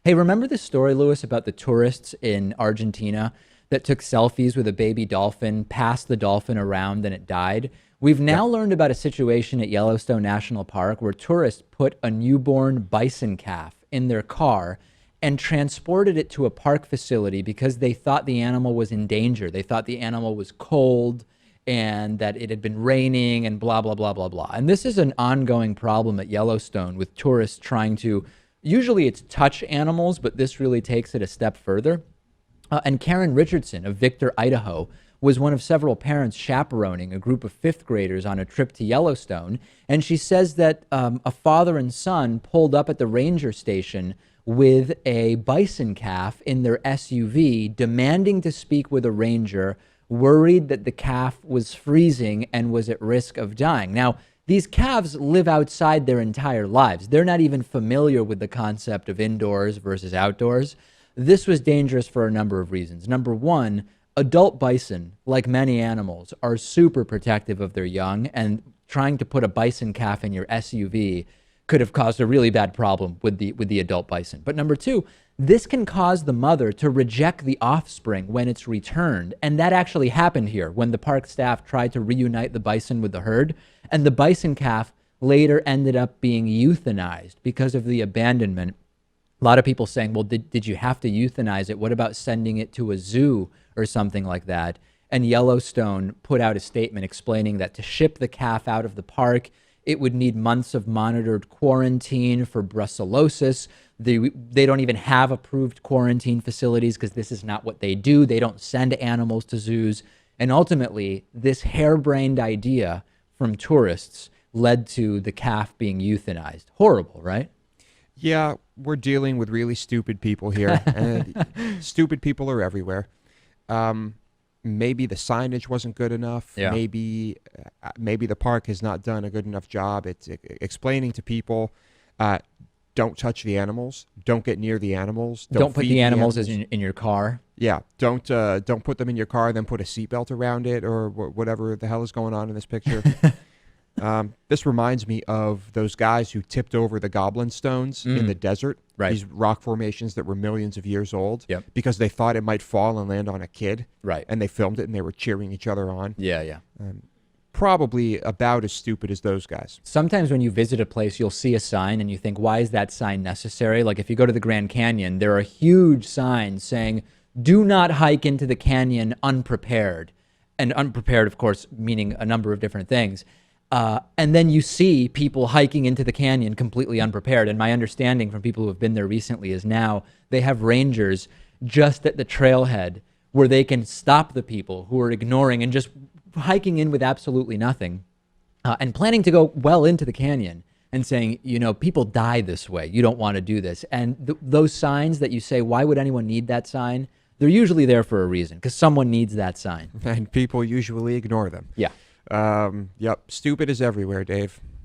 Hey, remember the story, Lewis, about the tourists in Argentina that took selfies with a baby dolphin, passed the dolphin around, and it died? We've Yeah. now learned about a situation at Yellowstone National Park where tourists put a newborn bison calf in their car and transported it to a park facility because they thought the animal was in danger. They thought the animal was cold and that it had been raining and blah, blah, blah, blah, blah. And this is an ongoing problem at Yellowstone with tourists trying to, usually it's touch animals, but this really takes it a step further. And Karen Richardson of Victor, Idaho, was one of several parents chaperoning a group of fifth graders on a trip to Yellowstone. And she says that a father and son pulled up at the ranger station with a bison calf in their SUV, demanding to speak with a ranger, worried that the calf was freezing and was at risk of dying. Now, these calves live outside their entire lives. They're not even familiar with the concept of indoors versus outdoors. This was dangerous for a number of reasons. Number one, adult bison, like many animals, are super protective of their young, and trying to put a bison calf in your SUV could have caused a really bad problem with the adult bison. But number two, this can cause the mother to reject the offspring when it's returned. And that actually happened here when the park staff tried to reunite the bison with the herd. And the bison calf later ended up being euthanized because of the abandonment. A lot of people saying, well, did you have to euthanize it? What about sending it to a zoo or something like that? And Yellowstone put out a statement explaining that to ship the calf out of the park, it would need months of monitored quarantine for brucellosis. They don't even have approved quarantine facilities because this is not what they do. They don't send animals to zoos. And ultimately, this harebrained idea from tourists led to the calf being euthanized. Horrible, right? Yeah, we're dealing with really stupid people here. And stupid people are everywhere. Maybe the signage wasn't good enough. Yeah. Maybe the park has not done a good enough job. It's explaining to people, don't touch the animals, don't get near the animals, Don't put feed the the animals animals. in your car. Yeah, don't put them in your car, then put a seatbelt around it or whatever the hell is going on in this picture. This reminds me of those guys who tipped over the goblin stones in the desert, Right. these rock formations that were millions of years old, Yep. because they thought it might fall and land on a kid, Right. and they filmed it and they were cheering each other on. Yeah, yeah. Probably about as stupid as those guys. Sometimes when you visit a place, you'll see a sign and you think, why is that sign necessary? Like if you go to the Grand Canyon, there are huge signs saying, do not hike into the canyon unprepared. And unprepared, of course, meaning a number of different things. And then you see people hiking into the canyon completely unprepared. And my understanding from people who have been there recently is now they have rangers just at the trailhead where they can stop the people who are ignoring and just hiking in with absolutely nothing, and planning to go well into the canyon and saying, people die this way. You don't want to do this. And those signs that you say, why would anyone need that sign? They're usually there for a reason because someone needs that sign. And people usually ignore them. Yeah. Yep, stupid is everywhere, Dave.